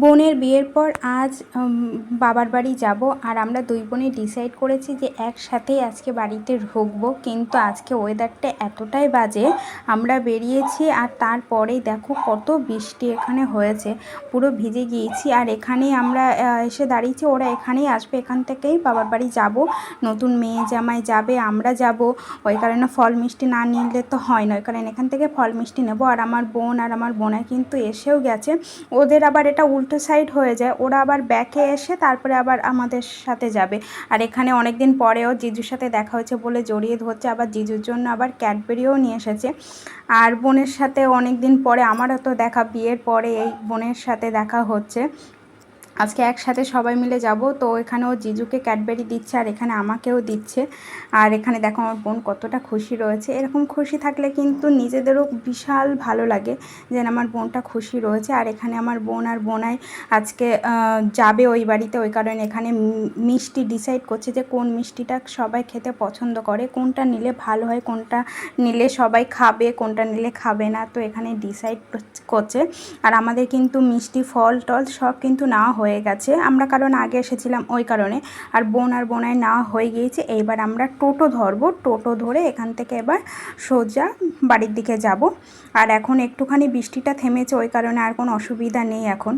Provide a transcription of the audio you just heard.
বোনের বিয়ের পর আজ বাবার বাড়ি যাব, আর আমরা দুই বোনে ডিসাইড করেছি যে একসাথেই আজকে বাড়িতে ঢুকবো। কিন্তু আজকে ওয়েদারটা এতটাই বাজে, আমরা বেরিয়েছি আর তারপরেই দেখো কত বৃষ্টি এখানে হয়েছে, পুরো ভিজে গিয়েছি। আর এখানেই আমরা এসে দাঁড়িয়েছি, ওরা এখানেই আসবে, এখান থেকেই বাবার বাড়ি যাব। নতুন মেয়ে জামাই যাবে, আমরা যাব, ওই কারণে ফল মিষ্টি না নিলে তো হয় না, ওই কারণে এখান থেকে ফল মিষ্টি নেব। আর আমার বোন আর আমার বোনাই কিন্তু এসেও গেছে। ওদের আবার এটা উল্টো সাইড হয়ে যায়, ওরা আবার ব্যাকে এসে তারপরে আবার আমাদের সাথে যাবে। আর এখানে অনেক দিন পরেও জিজুর সাথে দেখা হয়েছে বলে জড়িয়ে ধরছে, আবার জিজুর জন্য আবার ক্যাডবেরিও নিয়ে এসেছে। আর বোনের সাথে অনেক দিন পরে, আমারও তো দেখা বিয়ের পরে এই বোনের সাথে দেখা হচ্ছে। আজকে একসাথে সবাই মিলে যাব। তো এখানে ও জিজুকে ক্যাডবেরি দিচ্ছে আর এখানে আমাকেও দিচ্ছে। আর এখানে দেখো আমার বোন কতটা খুশি রয়েছে। এরকম খুশি থাকলে কিন্তু নিজেদেরও বিশাল ভালো লাগে যে আমার বোনটা খুশি রয়েছে। আর এখানে আমার বোন আর বোনাই আজকে যাবে ওই বাড়িতে, ওই কারণে এখানে মিষ্টি ডিসাইড করছে যে কোন মিষ্টিটা সবাই খেতে পছন্দ করে, কোনটা নিলে ভালো হয়, কোনটা নিলে সবাই খাবে, কোনটা নিলে খাবে না। তো এখানে ডিসাইড করছে। আর আমাদের কিন্তু মিষ্টি ফল টল সব কিন্তু নেওয়া হয়ে গেছে, আমরা কারণ আগে এসেছিলাম ওই কারণে। আর বোন আর বোনায় নেওয়া হয়ে গিয়েছে। এইবার আমরা টোটো ধরবো, টোটো ধরে এখান থেকে এবার সোজা বাড়ির দিকে যাব। আর এখন একটুখানি বৃষ্টিটা থেমেছে, ওই কারণে আর কোনো অসুবিধা নেই এখন।